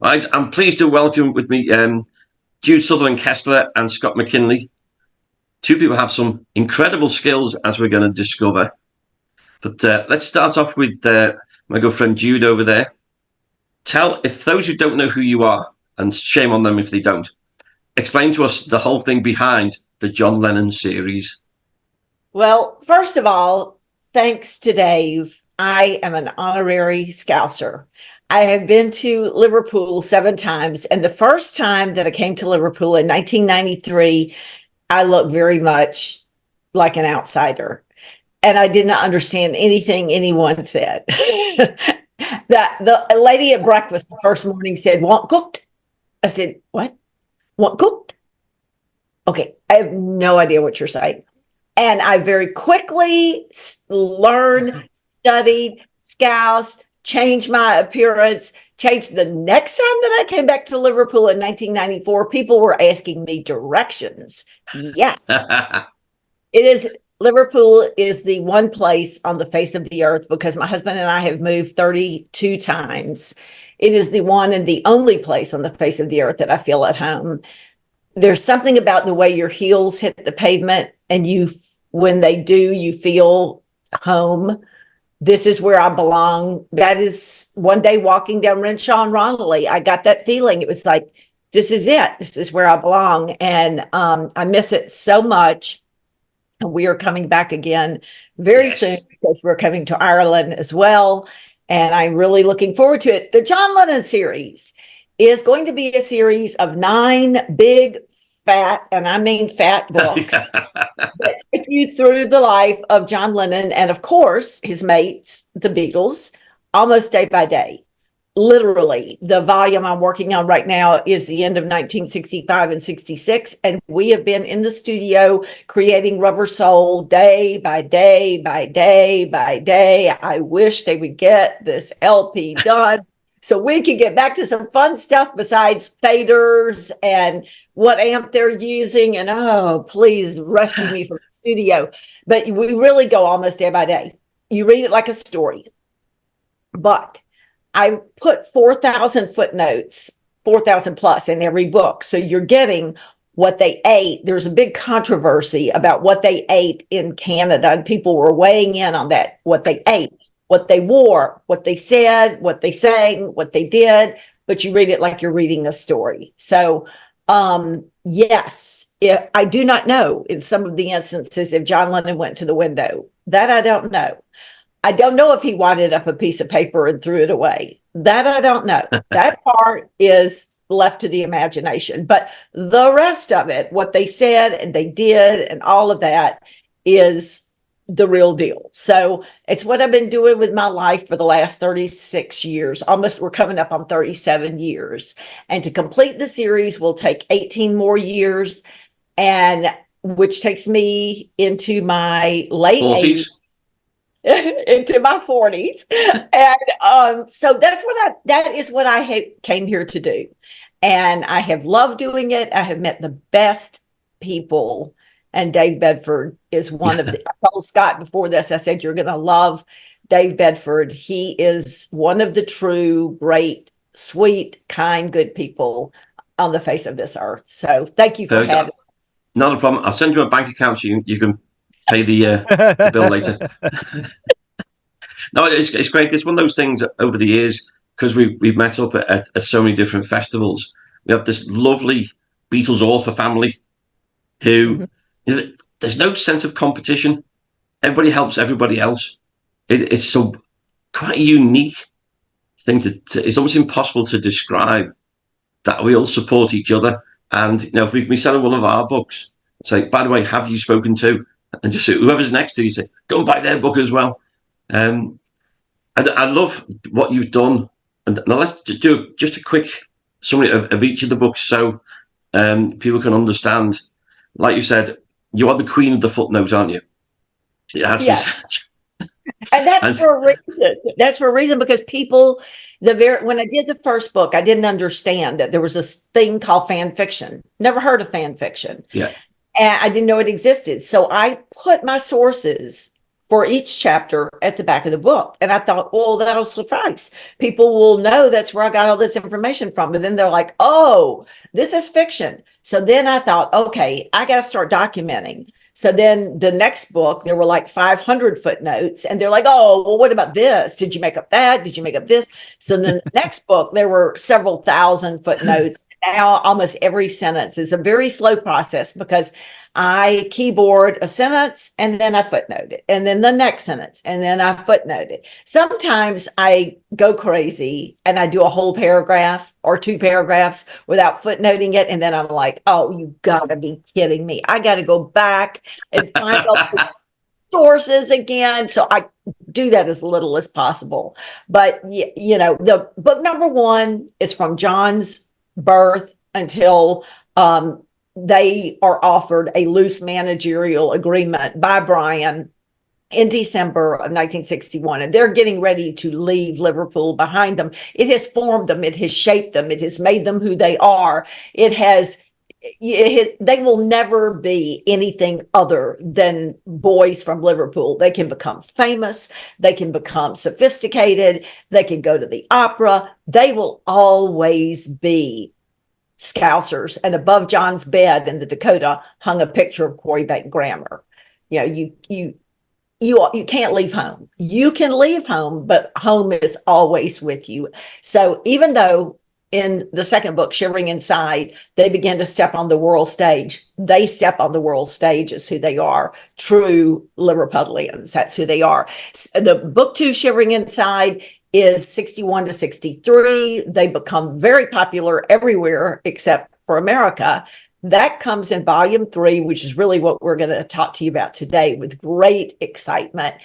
Right, I'm pleased to welcome with me Jude Southerland Kessler and Scott McKinley. Two people have some incredible skills, as we're going to discover. But let's start off with my good friend Jude over there. Tell, if those who don't know who you are, and shame on them if they don't, explain to us the whole thing behind the John Lennon series. Well, first of all, thanks to Dave, I am an honorary Scouser. I have been to Liverpool 7 times, and the first time that I came to Liverpool in 1993, I looked very much like an outsider, and I did not understand anything anyone said. That the lady at breakfast the first morning said, "Want cooked?" I said, "What? Want cooked?" Okay, I have no idea what you're saying. And I very quickly learned, studied, scoused, changed my appearance, changed the next time that I came back to Liverpool in 1994. People were asking me directions. Yes, Liverpool is the one place on the face of the earth, because my husband and I have moved 32 times. It is the one and the only place on the face of the earth that I feel at home. There's something about the way your heels hit the pavement, and when they do, you feel home. This is where I belong. That is, one day walking down Renshaw and Ronley, I got that feeling. It was like, this is it. This is where I belong. And I miss it so much. And we are coming back again very soon, because we're coming to Ireland as well. And I'm really looking forward to it. The John Lennon series is going to be a series of 9 big, fat, and I mean fat books that take you through the life of John Lennon and, of course, his mates, the Beatles, almost day by day. Literally, the volume I'm working on right now is the end of 1965 and 66, and we have been in the studio creating Rubber Soul day by day by day by day. I wish they would get this LP done so we can get back to some fun stuff besides faders and what amp they're using. And oh, please rescue me from the studio. But we really go almost day by day. You read it like a story. But I put 4,000 footnotes, 4,000 plus in every book. So you're getting what they ate. There's a big controversy about what they ate in Canada, and people were weighing in on that, what they ate, what they wore, what they said, what they sang, what they did, but you read it like you're reading a story. So, yes, I do not know in some of the instances if John Lennon went to the window. That I don't know. I don't know if he wadded up a piece of paper and threw it away. That I don't know. That part is left to the imagination. But the rest of it, what they said and they did and all of that, is the real deal. So it's what I've been doing with my life for the last 36 years. Almost, we're coming up on 37 years. And to complete the series will take 18 more years, and which takes me into my late 80s. Into my 40s. And so that is what I came here to do. And I have loved doing it. I have met the best people. And Dave Bedford is one of the, I told Scott before this, I said, you're going to love Dave Bedford. He is one of the true, great, sweet, kind, good people on the face of this earth. So thank you for having me. Not a problem. I'll send you a bank account so you can pay the bill later. No, it's great. It's one of those things over the years, because we've met up at so many different festivals. We have this lovely Beatles author family who, there's no sense of competition. Everybody helps everybody else. It's so quite a unique thing it's almost impossible to describe, that we all support each other. And if we sell one of our books, say, by the way, have you spoken to? And just whoever's next to you, say, go and buy their book as well. And I love what you've done. And now let's do just a quick summary of each of the books, so people can understand. Like you said, you are the queen of the footnote, aren't you? Yes. And that's for a reason. That's for a reason, because people, when I did the first book, I didn't understand that there was this thing called fan fiction. Never heard of fan fiction. Yeah. And I didn't know it existed. So I put my sources for each chapter at the back of the book. And I thought, well, that'll suffice. People will know that's where I got all this information from. And then they're like, oh, this is fiction. So then I thought, okay, I got to start documenting. So then the next book, there were like 500 footnotes, and they're like, oh, well, what about this? Did you make up that? Did you make up this? So then the next book, there were several thousand footnotes. Now almost every sentence is a very slow process because I keyboard a sentence and then I footnote it, and then the next sentence, and then I footnote it. Sometimes I go crazy and I do a whole paragraph or 2 paragraphs without footnoting it. And then I'm like, oh, you gotta be kidding me. I gotta go back and find all the sources again. So I do that as little as possible. But, you know, the book number 1 is from John's birth until they are offered a loose managerial agreement by Brian in December of 1961, and they're getting ready to leave Liverpool behind them. It has formed them. It has shaped them. It has made them who they are. They will never be anything other than boys from Liverpool. They can become famous. They can become sophisticated. They can go to the opera. They will always be Scousers. And above John's bed in the Dakota hung a picture of Quarry Bank Grammar. You know, you can't leave home. You can leave home, but home is always with you. So even though in the second book, Shivering Inside, they begin to step on the world stage, they step on the world stage as who they are, true Liverpudlians. That's who they are. The book 2, Shivering Inside, is 61 to 63. They become very popular everywhere except for America. That comes in volume 3, which is really what we're going to talk to you about today with great excitement.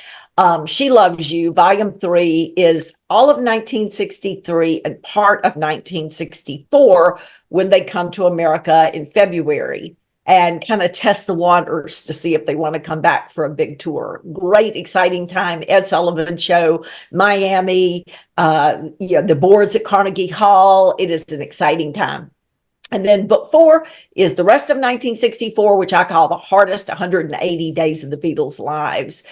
She Loves You, volume 3, is all of 1963 and part of 1964 when they come to America in February and kind of test the waters to see if they want to come back for a big tour. Great, exciting time. Ed Sullivan Show, Miami, the boards at Carnegie Hall. It is an exciting time. And then book 4 is the rest of 1964, which I call the hardest 180 days of the Beatles' lives.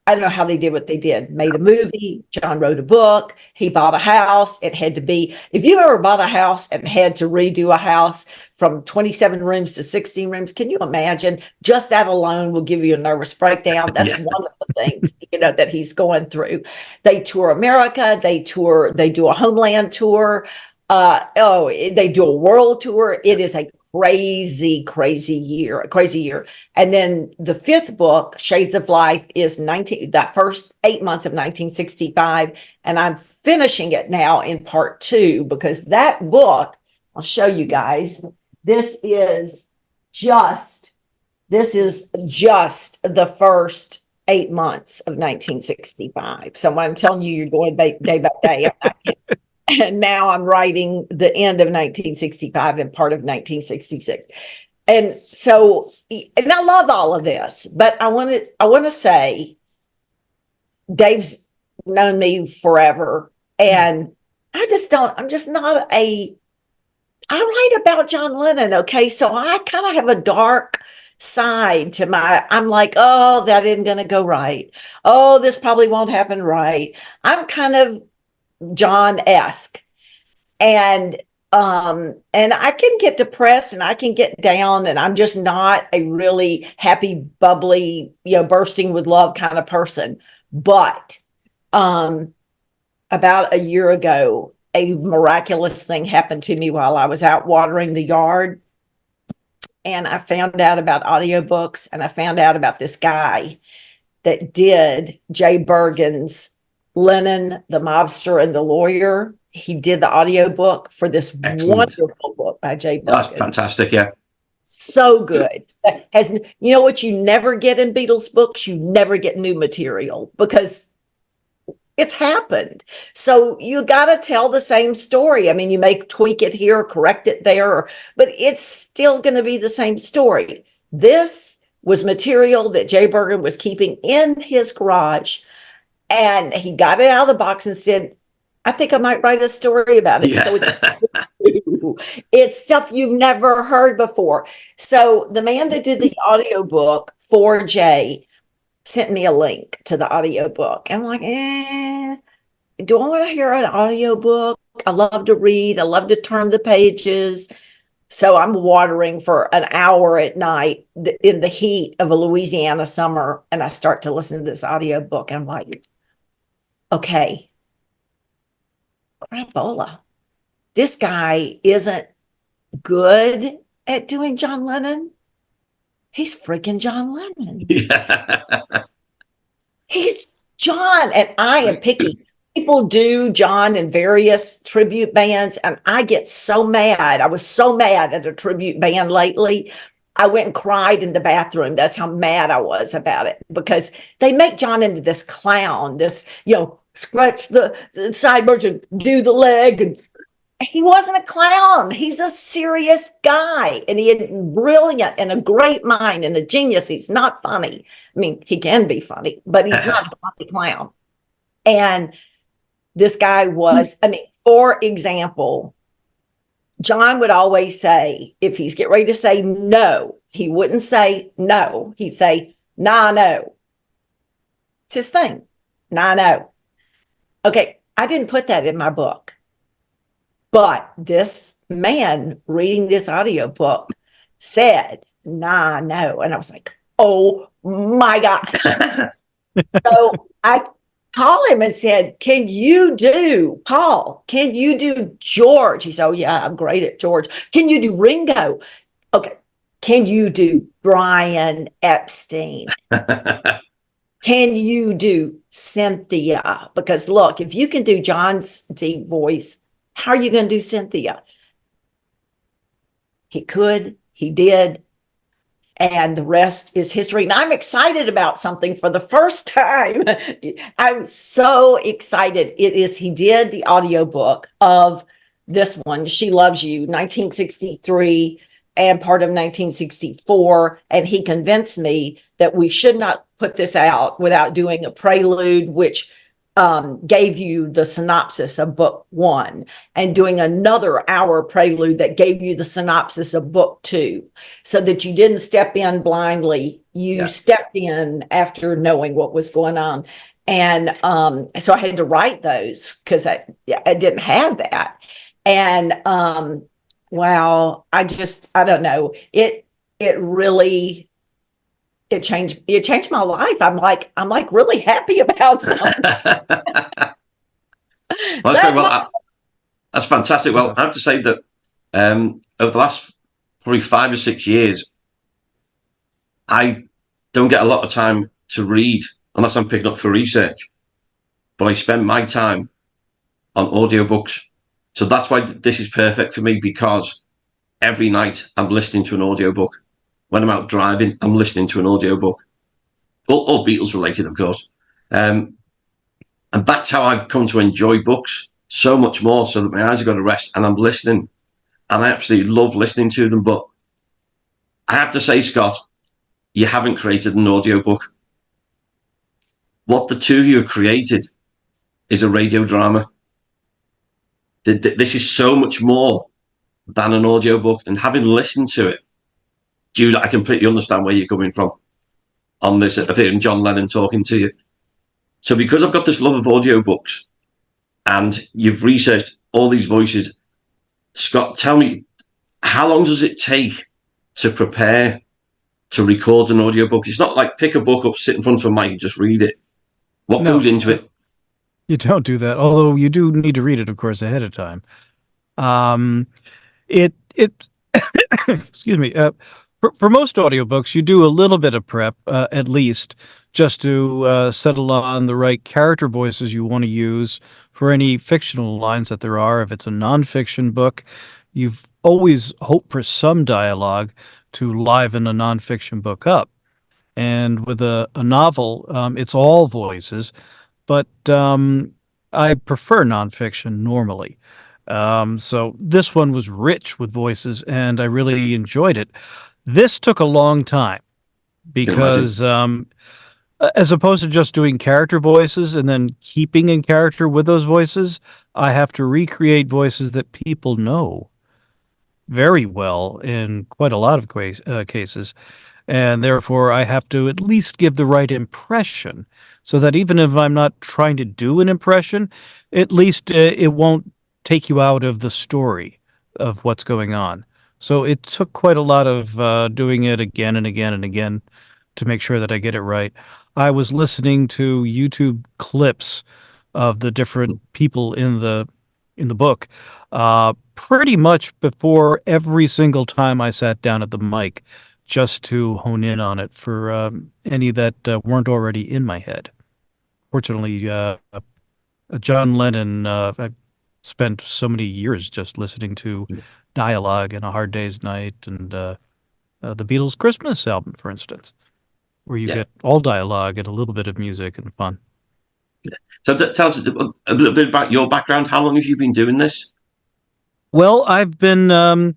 I don't know how they did what they did. Made a movie. John wrote a book. He bought a house. It had to be, if you ever bought a house and had to redo a house from 27 rooms to 16 rooms, can you imagine? Just that alone will give you a nervous breakdown. That's one of the things, that he's going through. They tour America. They do a homeland tour. They do a world tour. It is a crazy year. And then the 5th book, Shades of Life, is that first 8 months of 1965. And I'm finishing it now in part 2 because that book, I'll show you guys. This is just the first 8 months of 1965. So I'm telling you, you're going day by day. And now I'm writing the end of 1965 and part of 1966. And so, and I love all of this, but I want to say Dave's known me forever. And I'm I write about John Lennon. Okay. So I kind of have a dark side to I'm like, oh, that isn't going to go right. Oh, this probably won't happen right. I'm kind of John-esque. And I can get depressed and I can get down, and I'm just not a really happy, bubbly, bursting with love kind of person. But about a year ago, a miraculous thing happened to me while I was out watering the yard. And I found out about audiobooks, and I found out about this guy that did Jay Bergen's Lennon, the Mobster and the Lawyer. He did the audiobook for this wonderful book by Jay Bergen. That's fantastic, yeah. So good. What you never get in Beatles books? You never get new material because it's happened. So you got to tell the same story. I mean, you may tweak it here, correct it there, but it's still going to be the same story. This was material that Jay Bergen was keeping in his garage. And he got it out of the box and said, I think I might write a story about it. Yeah. So it's stuff you've never heard before. So the man that did the audiobook for Jay sent me a link to the audiobook. I'm like, do I want to hear an audiobook? I love to read. I love to turn the pages. So I'm watering for an hour at night in the heat of a Louisiana summer, and I start to listen to this audiobook. I'm like, okay, crapola. This guy isn't good at doing John Lennon. He's freaking John Lennon. Yeah. He's John, and I am picky. People do John in various tribute bands, and I get so mad. I was so mad at a tribute band lately. I went and cried in the bathroom. That's how mad I was about it, because they make John into this clown, this, scratch the sideburns and do the leg. And he wasn't a clown. He's a serious guy, and he had brilliant and a great mind and a genius. He's not funny. I mean, he can be funny, but he's not a funny clown. And this guy was, for example, John would always say, if he's getting ready to say no, he wouldn't say no. He'd say, nah, no. It's his thing. Nah, no. Okay, I didn't put that in my book. But this man reading this audiobook said, nah, no. And I was like, oh my gosh. So I called him and said, can you do George? He said, oh yeah, I'm great at George. Can you do Ringo? Okay. Can you do Brian Epstein? Can you do Cynthia? Because look, if you can do John's deep voice, how are you going to do Cynthia? He could, he did, and the rest is history. And I'm excited about something for the first time. I'm so excited. He did the audiobook of this one, She Loves You, 1963 and part of 1964. And he convinced me that we should not put this out without doing a prelude, which gave you the synopsis of book 1, and doing another hour prelude that gave you the synopsis of book 2, so that you didn't step in blindly. You stepped in after knowing what was going on. And so I had to write those because I didn't have that. And wow, I don't know. It really it changed my life. I'm like really happy about something. That's fantastic. Well, I have to say that over the last probably 5 or 6 years, I don't get a lot of time to read unless I'm picking up for research. But I spend my time on audiobooks. So that's why this is perfect for me, because every night I'm listening to an audiobook. When I'm out driving, I'm listening to an audiobook. All Beatles related, of course. And that's how I've come to enjoy books so much more, so that my eyes have got to rest and I'm listening. And I absolutely love listening to them. But I have to say, Scott, you haven't created an audiobook. What the two of you have created is a radio drama. This is so much more than an audiobook. And having listened to it, Jude, I completely understand where you're coming from on this, of hearing John Lennon talking to you. So because I've got this love of audiobooks and you've researched all these voices, Scott, tell me, how long does it take to prepare to record an audiobook? It's not like pick a book up, sit in front of a mic and just read it. What goes into it? You don't do that, although you do need to read it, of course, ahead of time. Excuse me. For most audiobooks, you do a little bit of prep, at least, just to settle on the right character voices you want to use for any fictional lines that there are. If it's a nonfiction book, you've always hoped for some dialogue to liven a nonfiction book up. And with a novel, it's all voices, but I prefer nonfiction normally. So this one was rich with voices, and I really enjoyed it. This took a long time because as opposed to just doing character voices and then keeping in character with those voices, I have to recreate voices that people know very well in quite a lot of cases. and therefore I have to at least give the right impression, so that even if I'm not trying to do an impression, at least it won't take you out of the story of what's going on. So it took quite a lot of doing it again and again and again to make sure that I get it right. I was listening to YouTube clips of the different people in the book pretty much before every single time I sat down at the mic, just to hone in on it for any that weren't already in my head. Fortunately, John Lennon, I spent so many years just listening to dialogue in A Hard Day's Night, and the Beatles' Christmas album, for instance, where you get all dialogue and a little bit of music and fun. So tell us a little bit about your background. How long have you been doing this? Well, I've been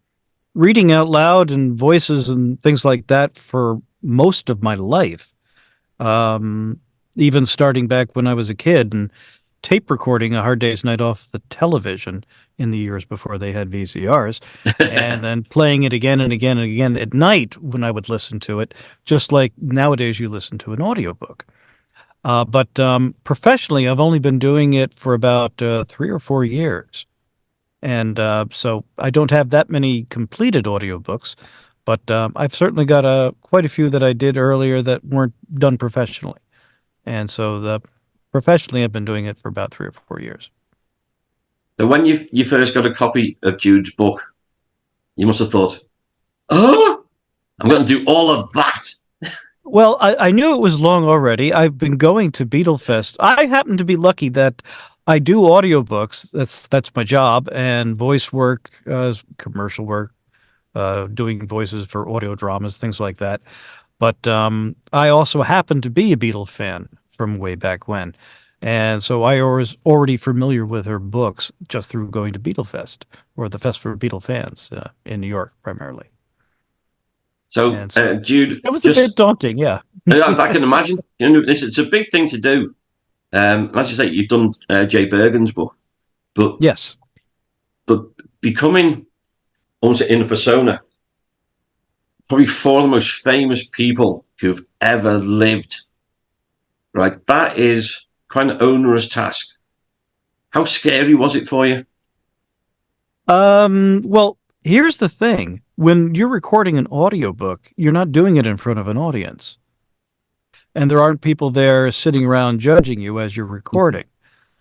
reading out loud and voices and things like that for most of my life. Even starting back when I was a kid and tape recording A Hard Day's Night off the television in the years before they had VCRs, and then playing it again and again and again at night when I would listen to it, just like nowadays you listen to an audiobook. But professionally, I've only been doing it for about 3 or 4 years. And so I don't have that many completed audiobooks, but I've certainly got quite a few that I did earlier that weren't done professionally. And so professionally, I've been doing it for about 3 or 4 years. So when you first got a copy of Jude's book, you must have thought, oh, I'm going to do all of that. Well, I knew it was long already. I've been going to Beatlefest. I happen to be lucky that I do audiobooks. That's my job, and voice work, commercial work, doing voices for audio dramas, things like that. But I also happen to be a Beatles fan from way back when. And so I was already familiar with her books just through going to Beatlefest, or the Fest for Beatle fans in New York primarily. So, Jude, it was a bit daunting, yeah. I can imagine. It's a big thing to do. As you say, you've done Jay Bergen's book, but yes, but becoming almost in a persona, probably 4 of the most famous people who've ever lived. Right, that is quite an onerous task. How scary was it for you? Well, here's the thing. When you're recording an audiobook, you're not doing it in front of an audience. And there aren't people there sitting around judging you as you're recording.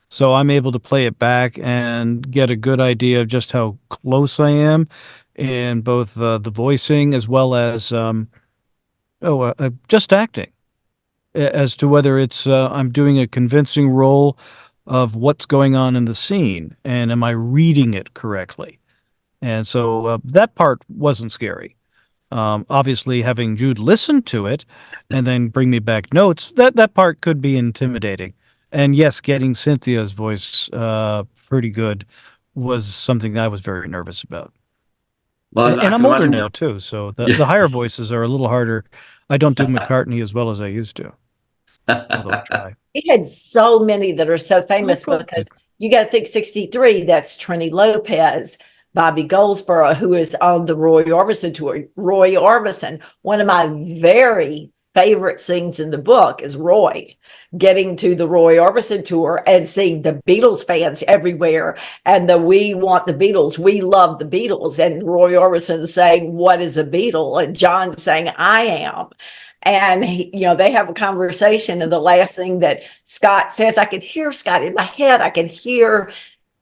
So I'm able to play it back and get a good idea of just how close I am in both the voicing as well as just acting, as to whether it's I'm doing a convincing role of what's going on in the scene, and am I reading it correctly? And so that part wasn't scary. Obviously, having Jude listen to it and then bring me back notes, that part could be intimidating. And yes, getting Cynthia's voice pretty good was something that I was very nervous about. Well, and I'm older now, too, so the higher voices are a little harder. I don't do McCartney as well as I used to, although I try. He had so many that are so famous because you got to think 63, that's Trini Lopez, Bobby Goldsboro, who is on the Roy Orbison tour. Roy Orbison, one of my very favorite scenes in the book is Roy getting to the Roy Orbison tour and seeing the Beatles fans everywhere, and we want the Beatles, we love the Beatles, and Roy Orbison saying, what is a Beatle? And John saying, I am. And they have a conversation, and the last thing that Scott says, I could hear Scott in my head, I can hear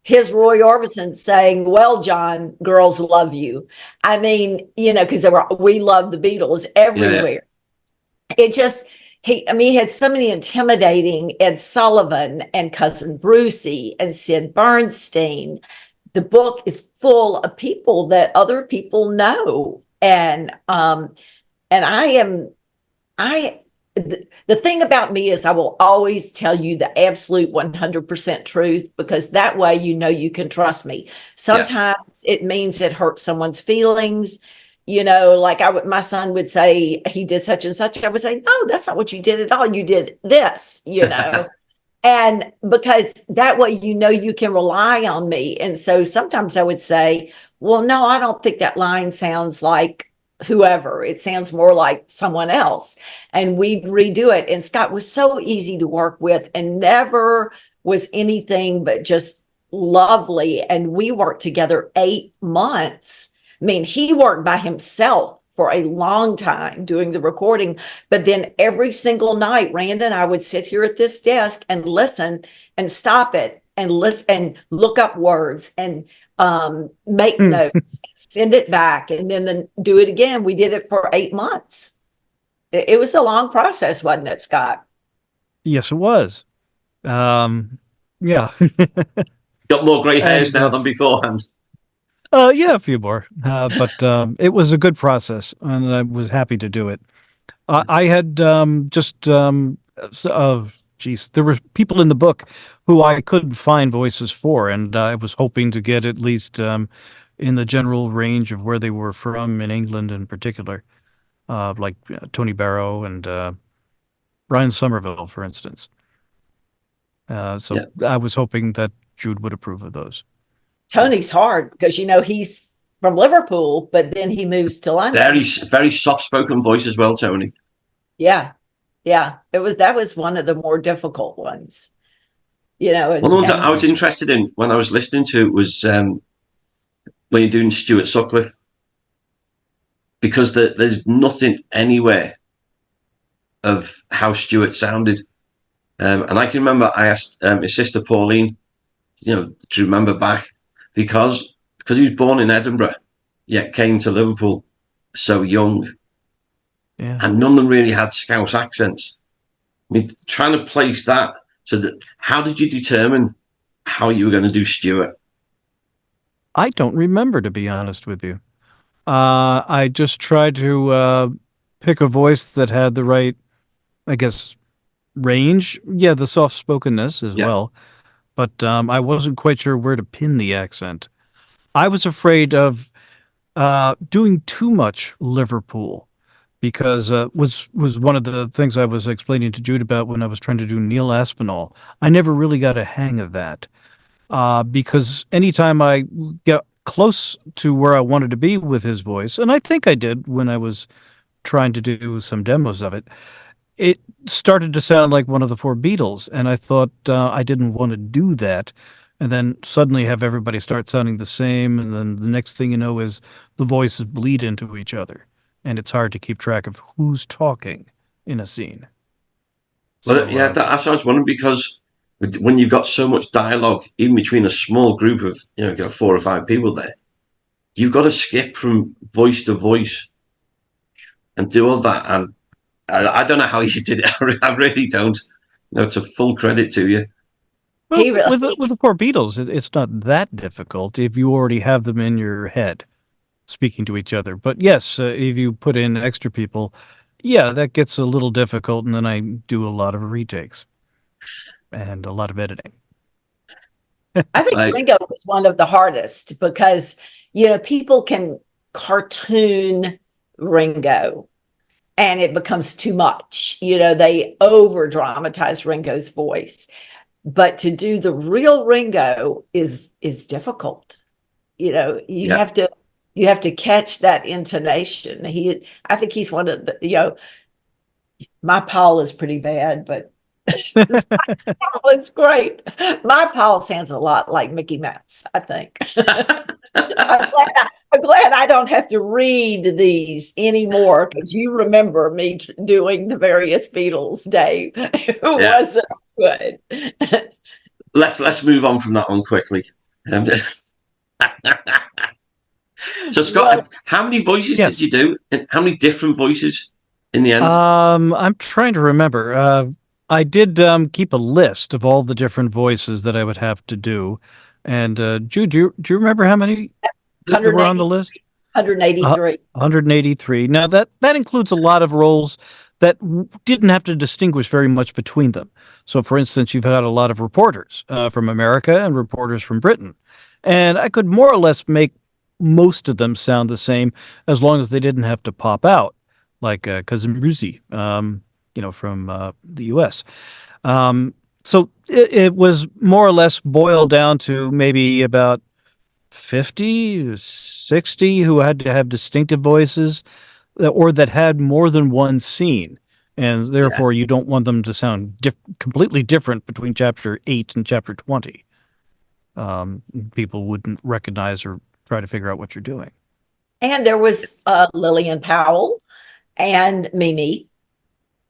his Roy Orbison saying, well, John, girls love you. I mean, because we love the Beatles everywhere. Yeah. It just, he had so many intimidating Ed Sullivan and Cousin Brucey and Sid Bernstein. The book is full of people that other people know. And the thing about me is I will always tell you the absolute 100% truth, because that way you can trust me. Sometimes it means it hurts someone's feelings. Like my son would say he did such and such. I would say, no, that's not what you did at all. You did this, and because that way you can rely on me. And so sometimes I would say, well, no, I don't think that line sounds like whoever. It sounds more like someone else. And we'd redo it. And Scott was so easy to work with and never was anything but just lovely. And we worked together 8 months. I mean, he worked by himself for a long time doing the recording, but then every single night, Rand and I would sit here at this desk and listen and stop it and listen and look up words and make notes, send it back, and then do it again. We did it for 8 months. It was a long process, wasn't it, Scott? Yes, it was. Yeah. Got more grey hairs now than beforehand. Yeah, a few more. But it was a good process, and I was happy to do it. I had there were people in the book who I couldn't find voices for, and I was hoping to get at least in the general range of where they were from in England in particular, like Tony Barrow and Brian Somerville, for instance. So I was hoping that Jude would approve of those. Tony's hard because, he's from Liverpool, but then he moves to London. Very, very soft-spoken voice as well, Tony. Yeah. That was one of the more difficult ones. One of the ones that I was interested in when I was listening to it was when you're doing Stuart Sutcliffe, because there's nothing anywhere of how Stuart sounded. And I can remember I asked his sister Pauline, to remember back, because he was born in Edinburgh, yet came to Liverpool so young. Yeah. And none of them really had Scouse accents. I mean, trying to place that, so that, how did you determine how you were going to do Stuart? I don't remember, to be honest with you. I just tried to pick a voice that had the right, I guess, range. Yeah, the soft-spokenness as well. But I wasn't quite sure where to pin the accent. I was afraid of doing too much Liverpool, because was one of the things I was explaining to Jude about when I was trying to do Neil Aspinall. I never really got a hang of that, because anytime I got close to where I wanted to be with his voice, and I think I did when I was trying to do some demos of it, it started to sound like one of the 4 Beatles, and I thought I didn't want to do that. And then suddenly have everybody start sounding the same, and then the next thing you know is the voices bleed into each other, and it's hard to keep track of who's talking in a scene. Well, that's what I was wondering, because when you've got so much dialogue, even between a small group of 4 or 5 people there, you've got to skip from voice to voice and do all that. And I don't know how you did it. I really don't. It's a full credit to you. Well, with the 4 Beatles, it's not that difficult if you already have them in your head speaking to each other. But yes, if you put in extra people, that gets a little difficult, and then I do a lot of retakes and a lot of editing. I think Ringo was one of the hardest because, people can cartoon Ringo and it becomes too much. They over dramatize Ringo's voice. But to do the real Ringo is difficult. You have to catch that intonation. I think he's one of the, my Paul is pretty bad, but Paul is great. My Paul sounds a lot like Mickey Mouse, I think. I'm glad I don't have to read these anymore, because you remember me doing the various Beatles, Dave. It wasn't good. Let's move on from that one quickly. So, Scott, how many voices did you do? And how many different voices in the end? I'm trying to remember. I did keep a list of all the different voices that I would have to do. And Jude, do you remember how many that were on the list? 183. 183. Now, that includes a lot of roles that didn't have to distinguish very much between them. So, for instance, you've had a lot of reporters from America and reporters from Britain. And I could more or less make most of them sound the same, as long as they didn't have to pop out, like Cousin Brucey, from the U.S. So it was more or less boiled down to maybe about 50, 60 who had to have distinctive voices or that had more than one scene. And therefore, you don't want them to sound completely different between chapter 8 and chapter 20. People wouldn't recognize or try to figure out what you're doing. And there was Lillian Powell and Mimi.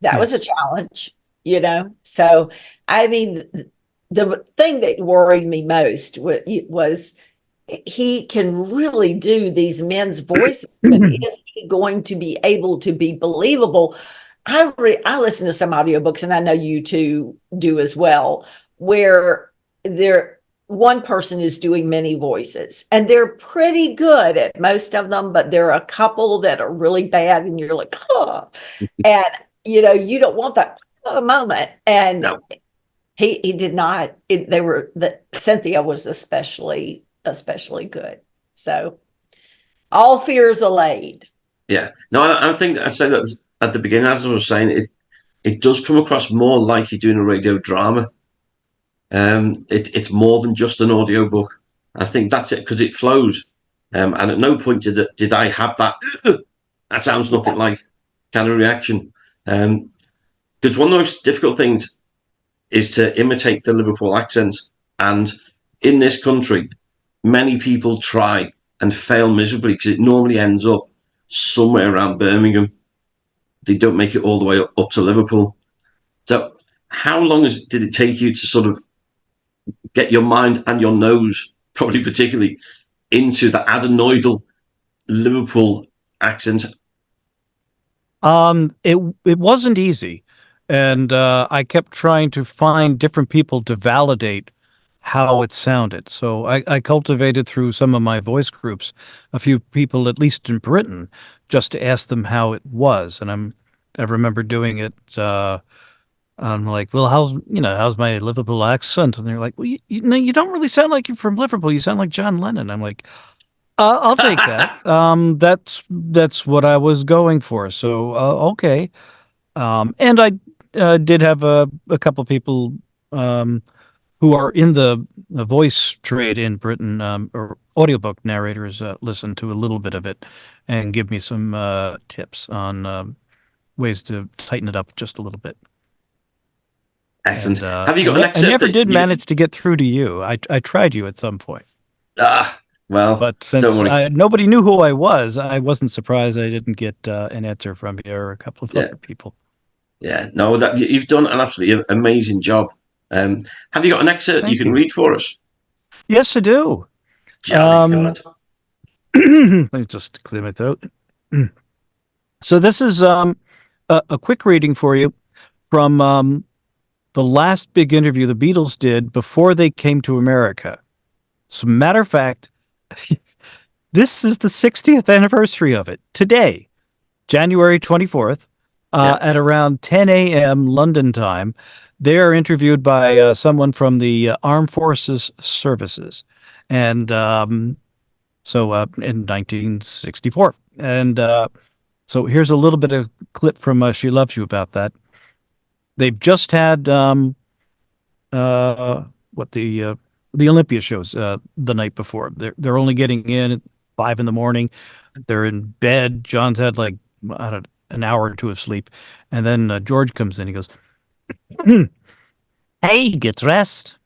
That was a challenge, So, I mean, the thing that worried me most was he can really do these men's voices, but is he going to be able to be believable? I listen to some audiobooks, and I know you two do as well, where one person is doing many voices, and they're pretty good at most of them, but there are a couple that are really bad, and you're like, oh, and you don't want that moment. And No. he did not. Cynthia was especially good. So all fears allayed. Yeah. No, I think I said that at the beginning, as I was saying, it does come across more like you're doing a radio drama. It's more than just an audiobook. I think that's it, because it flows. And at no point did I have that, that sounds nothing like kind of reaction. Because one of the most difficult things is to imitate the Liverpool accent. And in this country, many people try and fail miserably, because it normally ends up somewhere around Birmingham. They don't make it all the way up to Liverpool. So how long did it take you to sort of get your mind and your nose, probably particularly, into the adenoidal Liverpool accent? It wasn't easy. And I kept trying to find different people to validate how it sounded. So I cultivated through some of my voice groups a few people, at least in Britain, just to ask them how it was. And I remember doing it. I'm like, well, how's my Liverpool accent? And they're like, well, you don't really sound like you're from Liverpool. You sound like John Lennon. I'm like, I'll take that. That's what I was going for. So okay. And I did have a couple people who are in the voice trade in Britain, or audiobook narrators, listen to a little bit of it and give me some tips on ways to tighten it up just a little bit. Excellent. And, have you got an excerpt? I never did manage to get through to you. I tried you at some point. Well, but since nobody knew who I wasn't surprised I didn't get an answer from you or a couple of other people. Yeah, no, you've done an absolutely amazing job. Have you got an excerpt you can read for us? Yes, I do. Jolly God. Let me just clear my throat. So this is a quick reading for you from the last big interview the Beatles did before they came to America. As a matter of fact, this is the 60th anniversary of it. Today, January 24th, at around 10 a.m. London time, they are interviewed by someone from the Armed Forces Services. And so in 1964. And so here's a little bit of clip from She Loves You about that. They've just had the Olympia shows the night before. They're only getting in at 5 a.m. They're in bed. John's had like an hour or two of sleep, and then George comes in. He goes, "Hey, get dressed."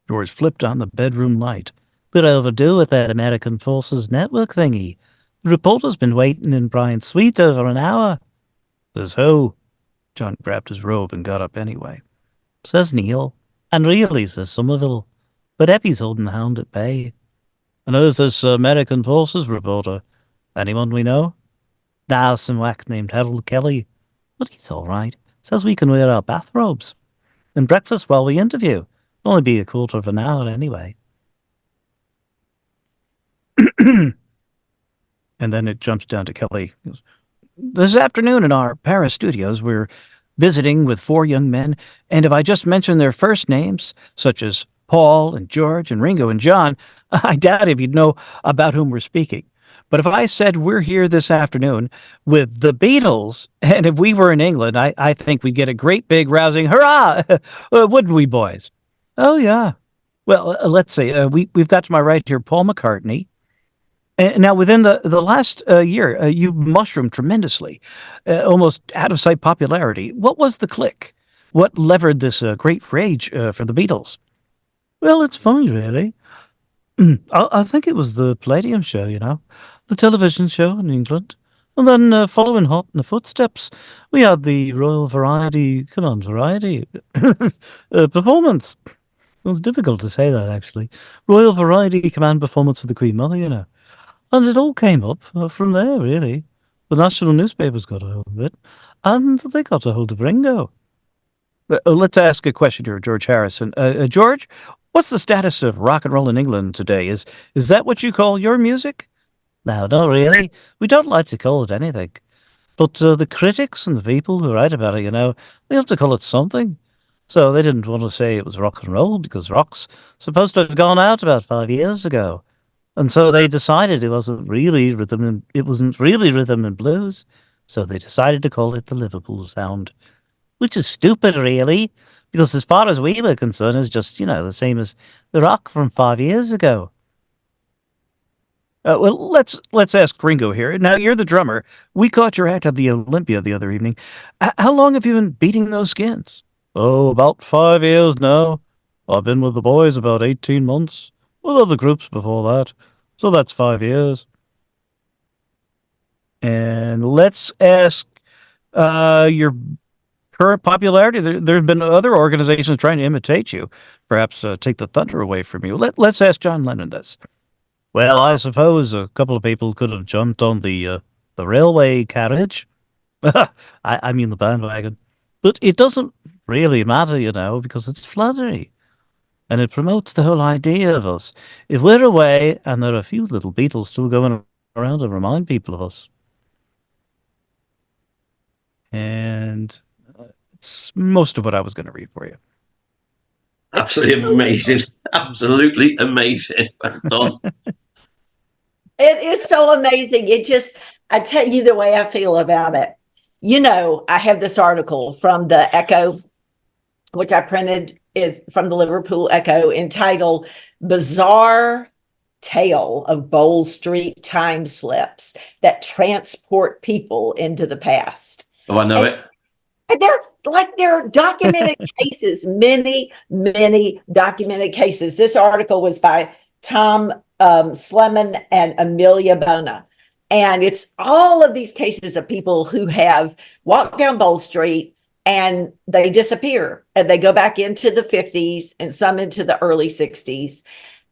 George flipped on the bedroom light. "Bit overdue with that American Forces Network thingy. The reporter's been waiting in Brian's suite over an hour." "Says who?" John grabbed his robe and got up anyway. "Says Neil. And really," says Somerville, "but Eppie's holding the hound at bay." "And who's this American Forces reporter? Anyone we know?" "Nah, some whack named Harold Kelly. But he's all right. Says we can wear our bathrobes. And breakfast while we interview. It'll only be a quarter of an hour anyway." And then it jumps down to Kelly. He goes, "This afternoon in our Paris studios, we're visiting with 4 young men, and if I just mention their first names, such as Paul and George and Ringo and John, I doubt if you'd know about whom we're speaking. But if I said we're here this afternoon with the Beatles, and if we were in England, I think we'd get a great big rousing hurrah, wouldn't we, boys?" "Oh, yeah." Well, let's see. We've got to my right here, Paul McCartney. Now, within the last year, you mushroomed tremendously, almost out of sight popularity. What was the click? What levered this great rage for the Beatles? Well, it's funny, really. I think it was the Palladium show, the television show in England. And then following hot in the footsteps, we had the Royal Variety, performance. It was difficult to say that, actually. Royal Variety Command performance of the Queen Mother. And it all came up from there, really. The national newspapers got a hold of it, and they got a hold of Ringo. Let's ask a question here, George Harrison. George, what's the status of rock and roll in England today? Is that what you call your music? No, not really. We don't like to call it anything. But the critics and the people who write about it, they have to call it something. So they didn't want to say it was rock and roll because rock's supposed to have gone out about 5 years ago. And so they decided it wasn't really rhythm and blues. So they decided to call it the Liverpool sound, which is stupid, really, because as far as we were concerned, it's just, the same as the rock from 5 years ago. Well, let's ask Ringo here. Now, you're the drummer. We caught your act at the Olympia the other evening. How long have you been beating those skins? Oh, about 5 years now. I've been with the boys about 18 months, with other groups before that. So that's 5 years. And let's ask your current popularity. There have been other organizations trying to imitate you, perhaps take the thunder away from you. Let's ask John Lennon this. Well, I suppose a couple of people could have jumped on the railway carriage. I mean the bandwagon. But it doesn't really matter, because it's flattery. And it promotes the whole idea of us. If we're away and there are a few little Beatles still going around to remind people of us. And it's most of what I was going to read for you. Absolutely amazing. Absolutely amazing. Well done. It is so amazing. I tell you the way I feel about it. I have this article from the Echo, which I printed from the Liverpool Echo, entitled Bizarre Tale of Bowl Street Time Slips That Transport People into the Past. Oh, I know it. They're documented cases, many, many documented cases. This article was by Tom Sleman and Amelia Bona. And it's all of these cases of people who have walked down Bowl Street and they disappear and they go back into the 50s and some into the early 60s.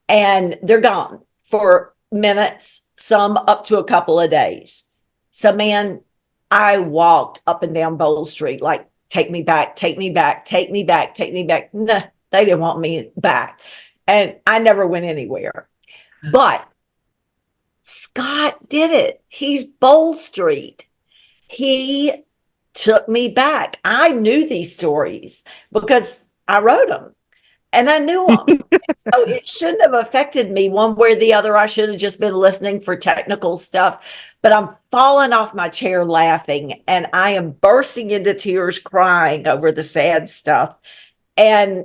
And they're gone for minutes, some up to a couple of days. So, man, I walked up and down Bowl Street like, take me back, take me back, take me back, take me back. Nah, they didn't want me back. And I never went anywhere. But Scott did it. He's Bowl Street. He took me back. I knew these stories because I wrote them and I knew them. So it shouldn't have affected me one way or the other. I should have just been listening for technical stuff. But I'm falling off my chair laughing and I am bursting into tears crying over the sad stuff. And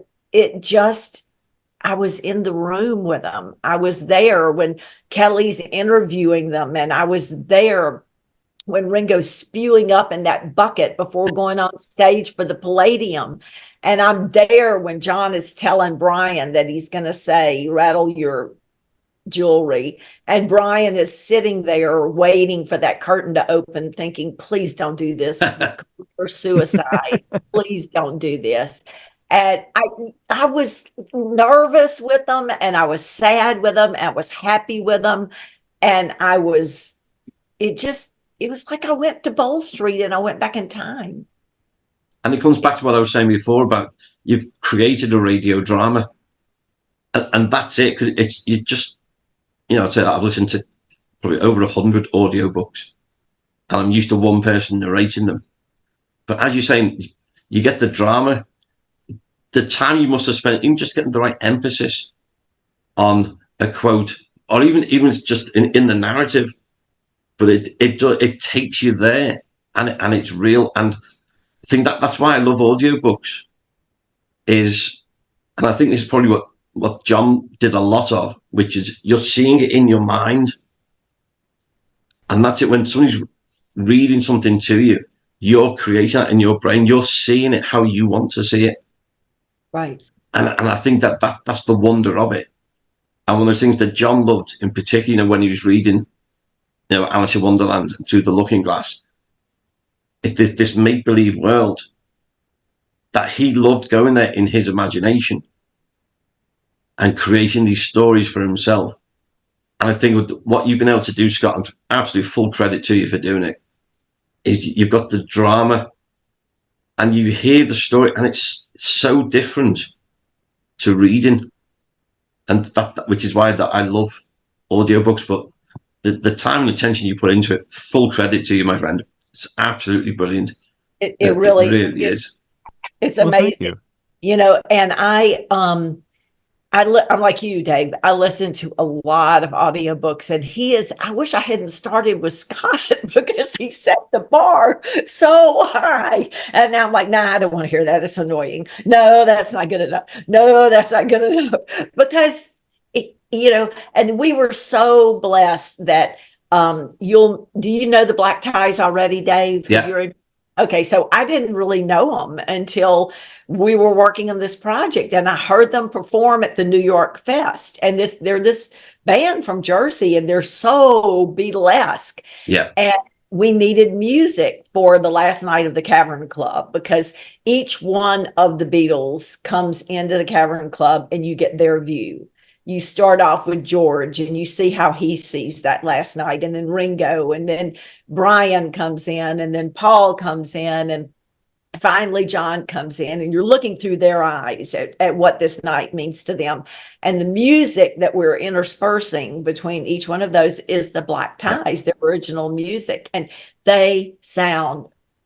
I was in the room with them. I was there when Kelly's interviewing them, and I was there when Ringo's spewing up in that bucket before going on stage for the Palladium. And I'm there when John is telling Brian that he's going to say, rattle your jewelry. And Brian is sitting there waiting for that curtain to open, thinking, please don't do this. This is for suicide. Please don't do this. And I was nervous with them and I was sad with them and I was happy with them. And it was like I went to Bowl Street and I went back in time. And it comes back to what I was saying before about you've created a radio drama. And that's it. Cause I'd say I've listened to probably over 100 audiobooks and I'm used to one person narrating them. But as you're saying, you get the drama. The time you must have spent even just getting the right emphasis on a quote, or even just in the narrative, but it takes you there, and it's real. And I think that's why I love audiobooks. And I think this is probably what what John did a lot of, which is you're seeing it in your mind. And that's it. When somebody's reading something to you, you're creating that in your brain. You're seeing it how you want to see it. Right. And I think that's the wonder of it. And one of the things that John loved in particular, when he was reading, Alice in Wonderland Through the Looking Glass, is this make-believe world that he loved going there in his imagination and creating these stories for himself. And I think with what you've been able to do, Scott, and absolute full credit to you for doing it, is you've got the drama and you hear the story, and it's so different to reading. And that which is why that I love audiobooks, but the time and attention you put into it, full credit to you, my friend. It's absolutely brilliant. It really is. It's Well, amazing. thank you. And I'm like you, Dave. I listen to a lot of audiobooks, and I wish I hadn't started with Scott because he set the bar so high. And now I'm like, nah, I don't want to hear that. It's annoying. No, that's not good enough. No, that's not good enough. Because, and we were so blessed that do you know the Black Ties already, Dave? Yeah. Okay, so I didn't really know them until we were working on this project, and I heard them perform at the New York Fest. And they're this band from Jersey, and they're so Beatlesque. Yeah. And we needed music for the last night of the Cavern Club, because each one of the Beatles comes into the Cavern Club and you get their view. You start off with George and you see how he sees that last night, and then Ringo, and then Brian comes in, and then Paul comes in, and finally John comes in, and you're looking through their eyes at what this night means to them. And the music that we're interspersing between each one of those is the Black Ties, their original music. And they're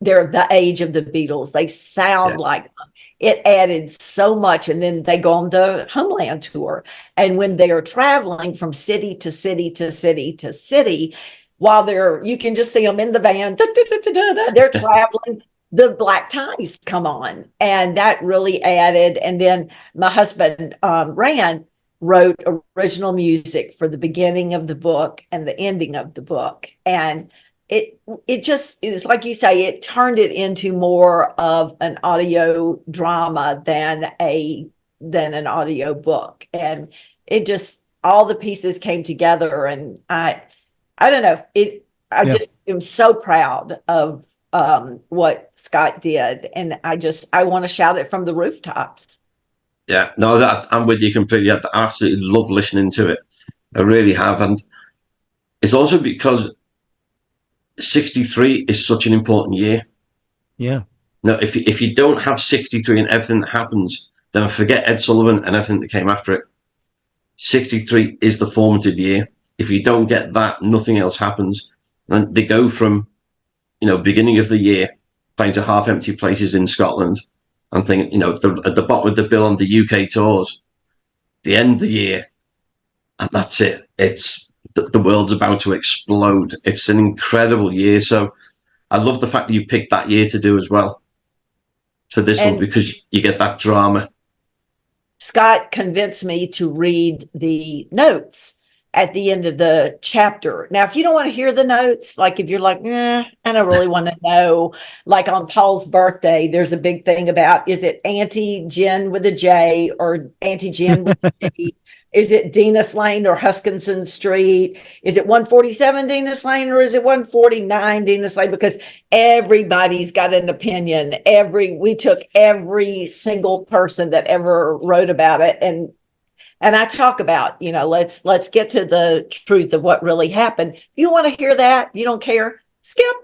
the age of the Beatles. They sound like them. It added so much. And then they go on the Homeland tour. And when they are traveling from city to city to city to city, while you can just see them in the van, they're traveling, the Black Ties come on. And that really added. And then my husband, Rand, wrote original music for the beginning of the book and the ending of the book. And it just is, like you say, it turned it into more of an audio drama than an audio book. And it just, all the pieces came together. And I don't know, just am so proud of what Scott did. And I want to shout it from the rooftops. Yeah, no, I'm with you completely. I absolutely love listening to it. I really have. And it's also because 63 is such an important year. Yeah. Now, if you don't have 63 and everything that happens, then forget Ed Sullivan and everything that came after it. 63 is the formative year. If you don't get that, nothing else happens. And they go from, beginning of the year, playing to half-empty places in Scotland, and thinking, at the bottom of the bill on the UK tours, the end of the year, and that's it. It's the world's about to explode. It's an incredible year. So I love the fact that you picked that year to do as well for this one, because you get that drama. Scott convinced me to read the notes at the end of the chapter. Now, if you don't want to hear the notes, like if you're like, I don't really want to know, like on Paul's birthday, there's a big thing about, is it Auntie Jen with a J or Auntie Jen with a G? Is it Denis Lane or Huskinson Street? Is it 147 Denis Lane or is it 149 Denis Lane? Because everybody's got an opinion. We took every single person that ever wrote about it, and I talk about, let's get to the truth of what really happened. If you want to hear that, you don't care, skip.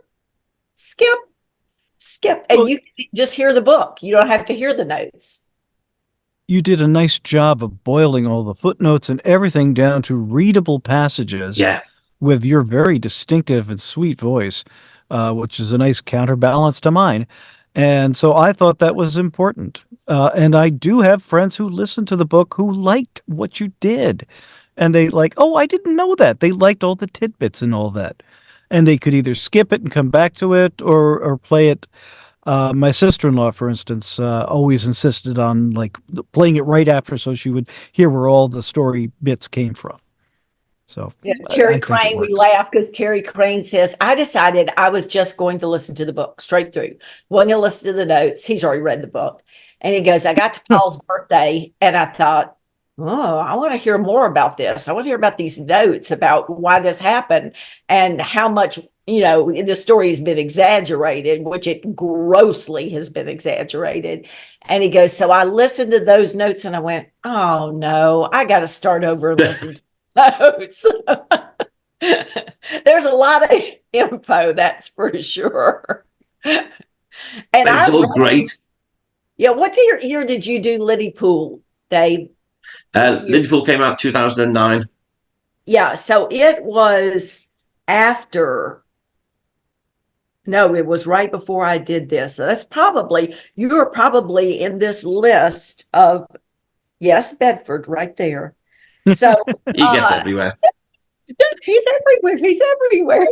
And you can just hear the book. You don't have to hear the notes. You did a nice job of boiling all the footnotes and everything down to readable passages. Yeah. With your very distinctive and sweet voice, which is a nice counterbalance to mine. And so I thought that was important. And I do have friends who listened to the book who liked what you did. And they I didn't know that. They liked all the tidbits and all that. And they could either skip it and come back to it or play it My sister-in-law, for instance, always insisted on like playing it right after, so she would hear where all the story bits came from. So Yeah, I Terry think it Crane, we works. laugh because Terry Crane says, I decided I was just going to listen to the book straight through. Wasn't going to listen to the notes. He's already read the book. And he goes, I got to Paul's birthday and I thought, oh, I want to hear more about this. I want to hear about these notes about why this happened and how much, the story has been exaggerated, which it grossly has been exaggerated. And he goes, so I listened to those notes and I went, oh no, I got to start over and listen to notes. There's a lot of info, that's for sure. And It's all great. Yeah, what year did you do Liverpool, Dave? Liverpool came out 2009. Yeah, so it was after. No, it was right before I did this. So you were probably in this list of, yes, Bedford, right there. So He gets everywhere. he's everywhere. He's everywhere.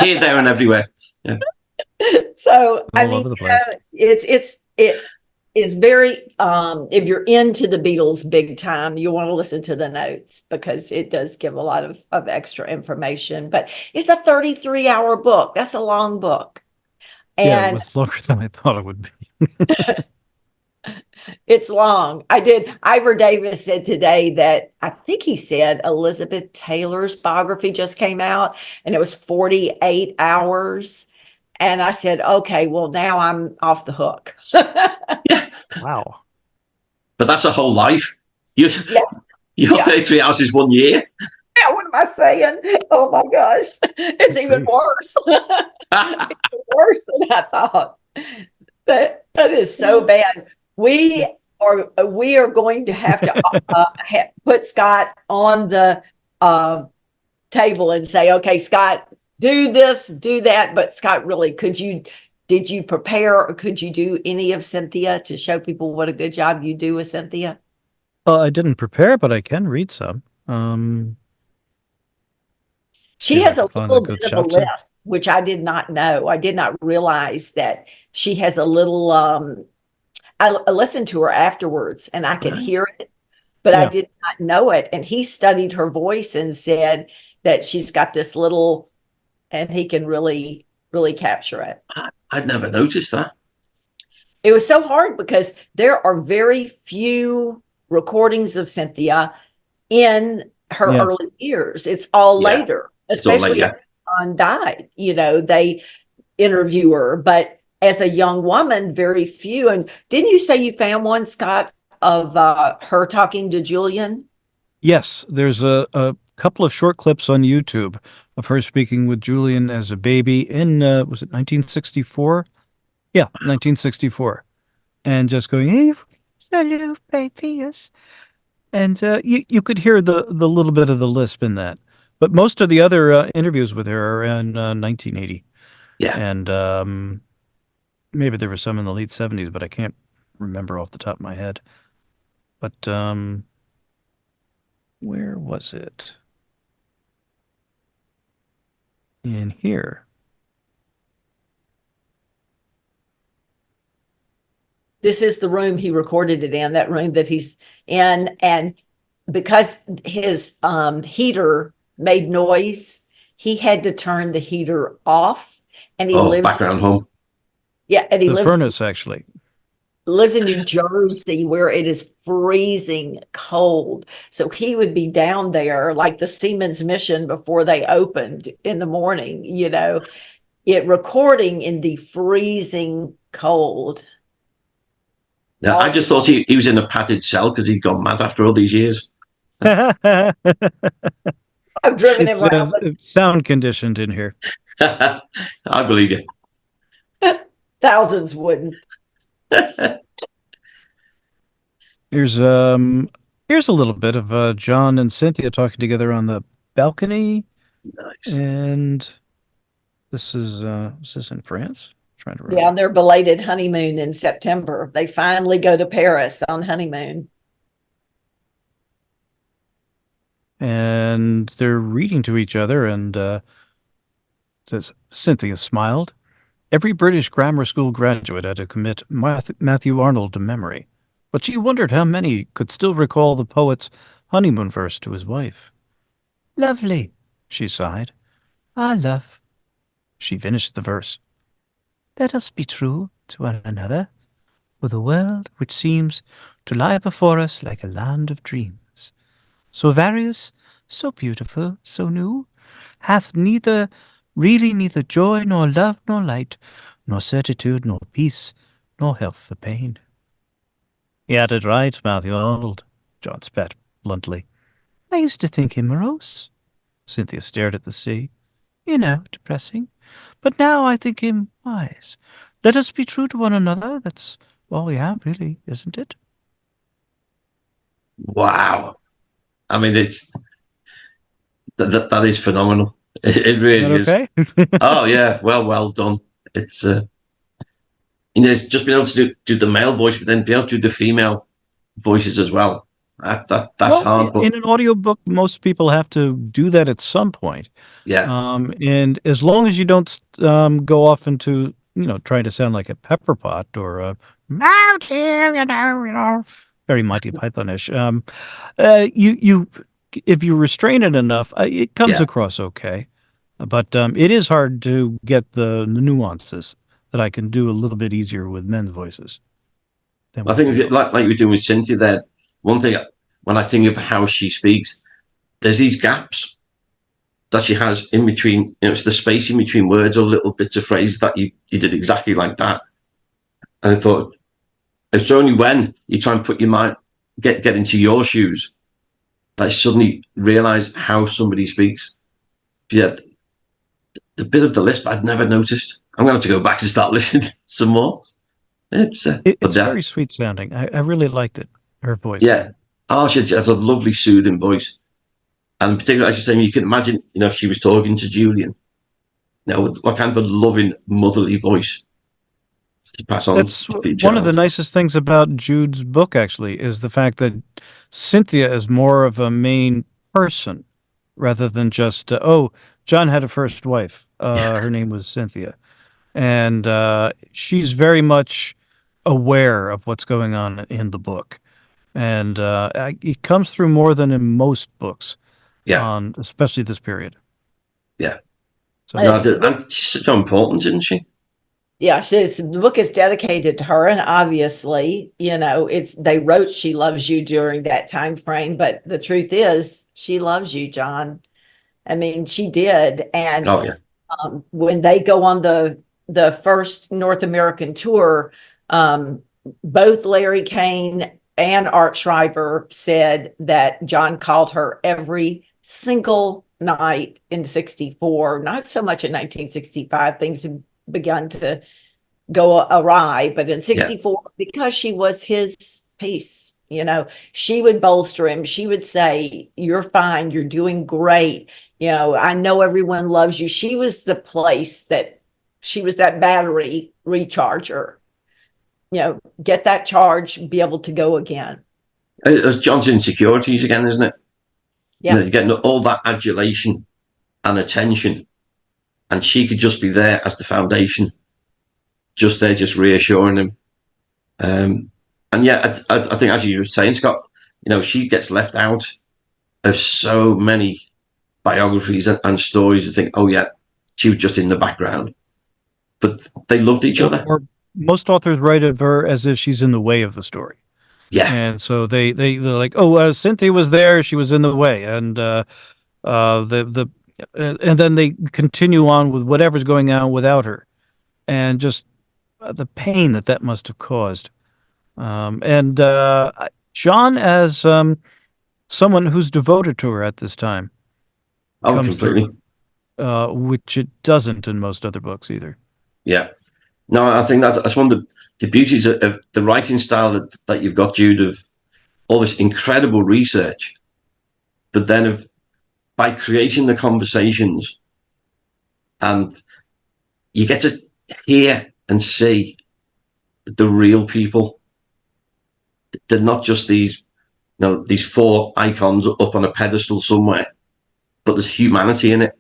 Here, there, and everywhere. Yeah. So I All mean, over the place. it is very if you're into the Beatles big time, you want to listen to the notes because it does give a lot of extra information. But it's a 33-hour book. That's a long book. Yeah, it And was longer than I thought it would be. it's long. Ivor Davis said today that I think he said Elizabeth Taylor's biography just came out and it was 48 hours. And I said, okay, well, now I'm off the hook. Yeah. Wow. But that's a whole life. Your Yeah. 33 hours is 1 year. Yeah, what am I saying? Oh my gosh. It's even worse. It's worse than I thought. That is so bad. We are going to have to put Scott on the table and say, okay, Scott, do this, do that. But Scott, really, did you prepare or could you do any of Cynthia to show people what a good job you do with Cynthia? I didn't prepare, but I can read some. She See if has I a can find a little good bit of a chapter. list, which I did not know. I did not realize that she has a little, I listened to her afterwards and I could Nice. hear it, but I Yeah. did not know it. And he studied her voice and said that she's got this little, and he can really, really capture it. I'd never noticed that. It was so hard because there are very few recordings of Cynthia in her Yeah. early years. It's all Yeah. later, It's all especially later. after John died. They interview her, but as a young woman, very few. And didn't you say you found one, Scott, of her talking to Julian? Yes, there's a couple of short clips on YouTube of her speaking with Julian as a baby in, was it 1964? Yeah, 1964. And just going, hey, hello, baby, yes. And you could hear the little bit of the lisp in that. But most of the other interviews with her are in 1980. Yeah. And maybe there were some in the late 70s, but I can't remember off the top of my head. But where was it? In here. This is the room he recorded it in, that room that he's in. And because his heater made noise, he had to turn the heater off. And he Background home. Yeah, and he The furnace, actually. lives in New Jersey where it is freezing cold. So he would be down there like the Siemens mission before they opened in the morning, it recording in the freezing cold. Now, I just thought he was in a padded cell because he'd gone mad after all these years. I've driven him around. It's sound conditioned in here. I believe you. Thousands wouldn't. Here's a little bit of John and Cynthia talking together on the balcony. Nice. And this is in France? Trying to remember. Yeah, on their belated honeymoon in September. They finally go to Paris on honeymoon. And they're reading to each other, and it says Cynthia smiled. Every British grammar school graduate had to commit Matthew Arnold to memory, but she wondered how many could still recall the poet's honeymoon verse to his wife. Lovely, she sighed. Ah, love. She finished the verse. Let us be true to one another, for the world which seems to lie before us like a land of dreams, so various, so beautiful, so new, hath neither joy nor love nor light, nor certitude nor peace, nor health for pain. He had it right, Matthew Arnold, John spat bluntly. I used to think him morose. Cynthia stared at the sea. You know, depressing. But now I think him wise. Let us be true to one another. That's all we have, really, isn't it? Wow. I mean, that is phenomenal. It really is. Okay? Oh yeah, well done. It's it's just being able to do the male voice, but then be able to do the female voices as well. That's Well, hard, but in an audiobook, most people have to do that at some point. yeah, And as long as you don't go off into, trying to sound like a pepper pot or a very Mighty Pythonish, you if you restrain it enough, it comes yeah. across okay. But it is hard to get the nuances that I can do a little bit easier with men's voices than I with think if females. like you were doing with Cynthia there, one thing when I think of how she speaks, there's these gaps that she has in between. It's the space in between words or little bits of phrases that you did exactly like that. And I thought it's only when you try and put your mind get into your shoes that you suddenly realise how somebody speaks. Yeah, the bit of the lisp I'd never noticed. I'm going to have to go back and start listening some more. It's but It's very sweet sounding. I really liked it. Her voice. yeah. Oh, she has a lovely, soothing voice, and particularly as you're saying, you can imagine, if she was talking to Julian, what kind of a loving, motherly voice to pass on That's to your one of the child. nicest things about Jude's book, actually, is the fact that Cynthia is more of a main person rather than just, John had a first wife. Her name was Cynthia. And she's very much aware of what's going on in the book. And it comes through more than in most books, Yeah, especially this period. yeah. So No, It's, and she's so important, isn't she? yeah, the book is dedicated to her, and obviously, they wrote "She Loves You" during that time frame, but the truth is, she loves you, John. I mean, she did, and Oh yeah, when they go on the first North American tour, both Larry Kane and Art Schreiber said that John called her every single night in 64, not so much in 1965. Things had begun to go awry, but in yeah. 64, because she was his piece, she would bolster him. She would say, "You're fine. You're doing great. I know everyone loves you." She was the place she was that battery recharger, get that charge, be able to go again. It's John's insecurities again, isn't it? Yeah. You're getting all that adulation and attention, and she could just be there as the foundation, just there, just reassuring him. And yeah, I think, as you were saying, Scott, she gets left out of so many biographies and stories. To think, oh yeah, she was just in the background, but they loved each other. Or most authors write of her as if she's in the way of the story. Yeah, And so they're like, Cynthia was there, she was in the way, and and then they continue on with whatever's going on without her, and just the pain that must have caused. And John, as someone who's devoted to her at this time, oh, comes completely. through, which it doesn't in most other books either. Yeah. No, I think that's one of the beauties of the writing style that you've got, Jude, of all this incredible research, but then by creating the conversations, and you get to hear and see the real people. They're not just these four icons up on a pedestal somewhere, but there's humanity in it.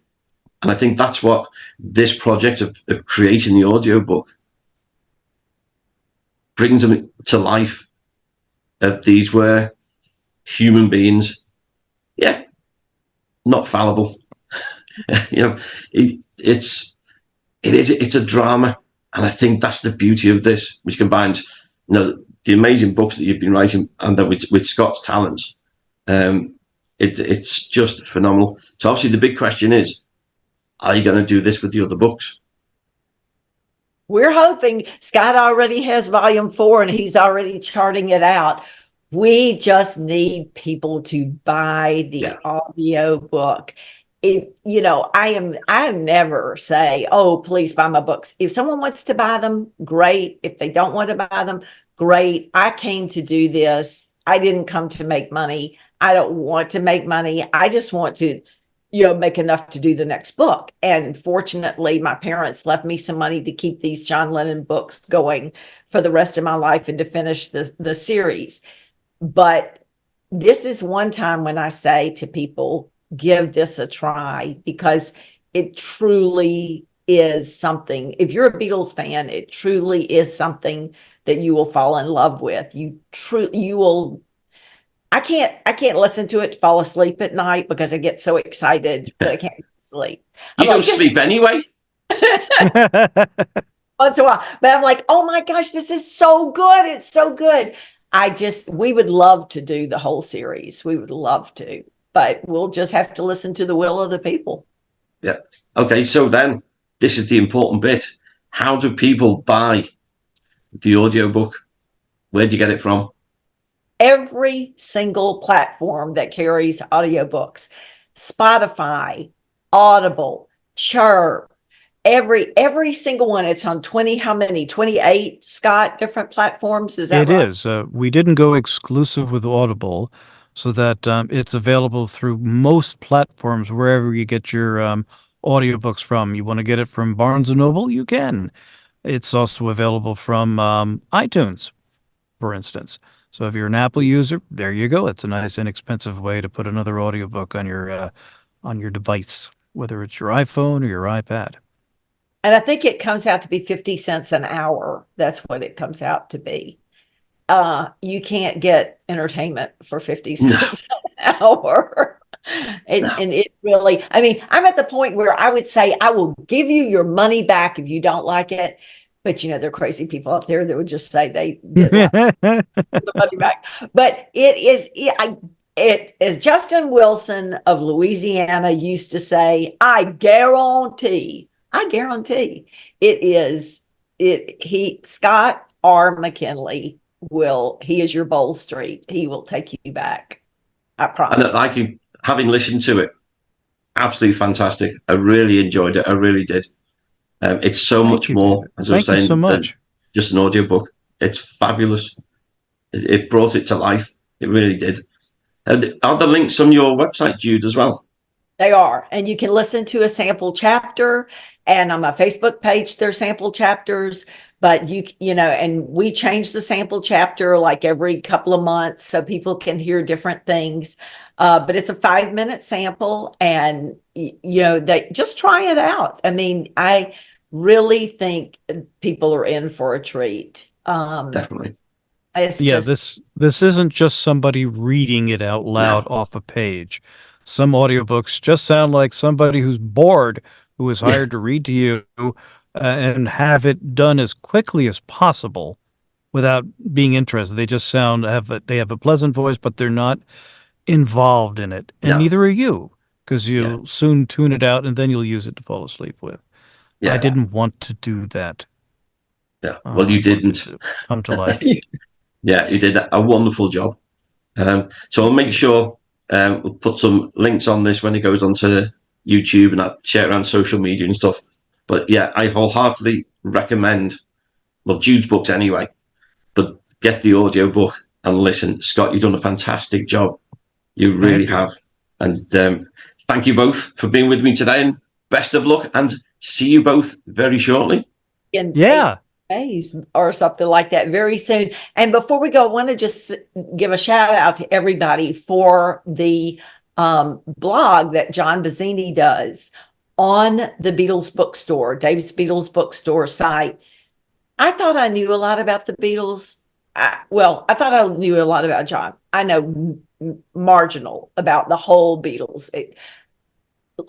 And I think that's what this project of creating the audiobook brings them to life. These were human beings, not fallible. It's a drama, and I think that's the beauty of this, which combines, the amazing books that you've been writing, and then with Scott's talents. It's just phenomenal. So obviously the big question is, are you going to do this with the other books? We're hoping. Scott already has volume 4 and he's already charting it out. We just need people to buy the audio book. I never say, oh, please buy my books. If someone wants to buy them, great. If they don't want to buy them, great. I came to do this. I didn't come to make money. I don't want to make money. I just want to, make enough to do the next book. And fortunately, my parents left me some money to keep these John Lennon books going for the rest of my life and to finish the series. But this is one time when I say to people, give this a try, because it truly is something. If you're a Beatles fan, it truly is something that you will fall in love with. You will. I can't listen to it to fall asleep at night because I get so excited that I can't sleep. You don't sleep anyway. Once in a while, but I'm like, oh my gosh, this is so good. It's so good. We would love to do the whole series. We would love to, but we'll just have to listen to the will of the people. Yeah. Okay. So then this is the important bit. How do people buy the audiobook? Where do you get it from? Every single platform that carries audiobooks, Spotify, Audible, Chirp, every single one. It's on 28, Scott, different platforms. Is that right? It is. We didn't go exclusive with Audible, so that it's available through most platforms wherever you get your audiobooks from. You want to get it from Barnes & Noble? You can. It's also available from iTunes, for instance. So if you're an Apple user, there you go. It's a nice, inexpensive way to put another audiobook on your device, whether it's your iPhone or your iPad. And I think it comes out to be 50 cents an hour. That's what it comes out to be. You can't get entertainment for 50 cents an hour. And it really, I'm at the point where I would say, I will give you your money back if you don't like it. But, there are crazy people out there that would just say they did like the money back. But it as Justin Wilson of Louisiana used to say, I guarantee Scott R. McKinley he is your Bowl Street. He will take you back. I promise. And having listened to it, absolutely fantastic. I really enjoyed it. I really did. It's so much more, as I was saying, than just an audiobook. It's fabulous. It brought it to life. It really did. And are the links on your website, Jude, as well? They are. And you can listen to a sample chapter. And on my Facebook page, there's sample chapters. But and we change the sample chapter like every couple of months so people can hear different things. But it's a 5-minute sample, and they just try it out. I really think people are in for a treat. Definitely. This isn't just somebody reading it out loud off a page. Some audiobooks just sound like somebody who's bored, who is hired to read to you and have it done as quickly as possible without being interested. They just they have a pleasant voice, but they're not involved in it. And neither are you, because you'll soon tune it out and then you'll use it to fall asleep with. I didn't want to do that. Yeah, well, you didn't. Come to life. Yeah, you did a wonderful job. So I'll make sure we'll put some links on this when it goes onto YouTube, and I'll share it around social media and stuff. But I wholeheartedly recommend, Jude's books anyway, but get the audiobook and listen. Scott, you've done a fantastic job. You really have. And thank you both for being with me today, and best of luck, and see you both very shortly. In 8 days or something like that, very soon. And before we go, I want to just give a shout out to everybody for the blog that John Bazzini does on the Beatles bookstore, Dave's Beatles bookstore site. I thought I knew a lot about the Beatles. I thought I knew a lot about John. I know marginal about the whole Beatles.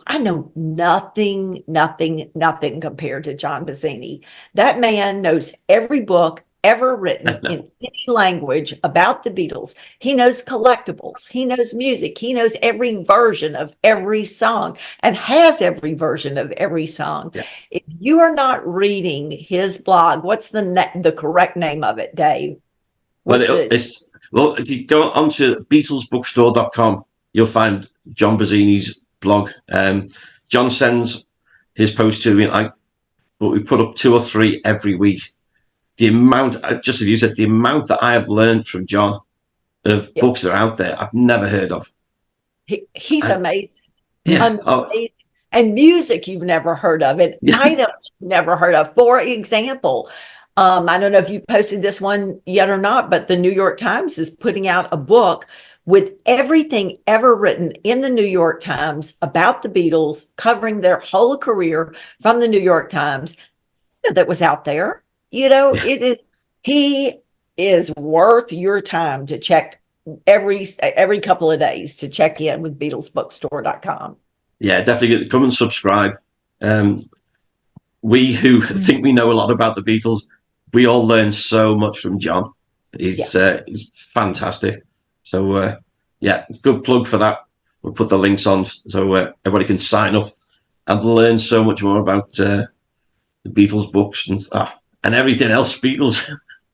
I know nothing compared to John Bazzini. That man knows every book ever written in any language about the Beatles. He knows collectibles. He knows music. He knows every version of every song and has every version of every song. Yeah. If you are not reading his blog, what's the correct name of it, Dave? Well, if you go onto BeatlesBookstore.com, you'll find John Bazzini's blog. John sends his posts to me, but we put up 2 or 3 every week. The amount, just as you said, the amount that I have learned from John of books that are out there I've never heard of. He's amazing. Yeah. Amazing. And music you've never heard of, and items you've never heard of. For example, I don't know if you posted this one yet or not, but the New York Times is putting out a book with everything ever written in the New York Times about the Beatles, covering their whole career from the New York Times that was out there. He is worth your time to check every couple of days to check in with BeatlesBookstore.com. Yeah, definitely come and subscribe. We who think we know a lot about the Beatles, we all learn so much from John. He's fantastic. So good plug for that. We'll put the links on so everybody can sign up and learn so much more about the Beatles books and everything else Beatles.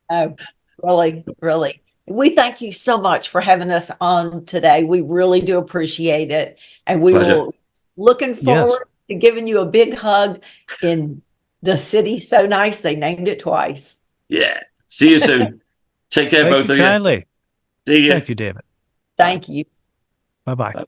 Oh, really, really. We thank you so much for having us on today. We really do appreciate it. And we will looking forward to giving you a big hug in the city. So nice. They named it twice. Yeah. See you soon. Take care, both of you. Kindly. See you. Thank you, David. Thank you. Bye-bye.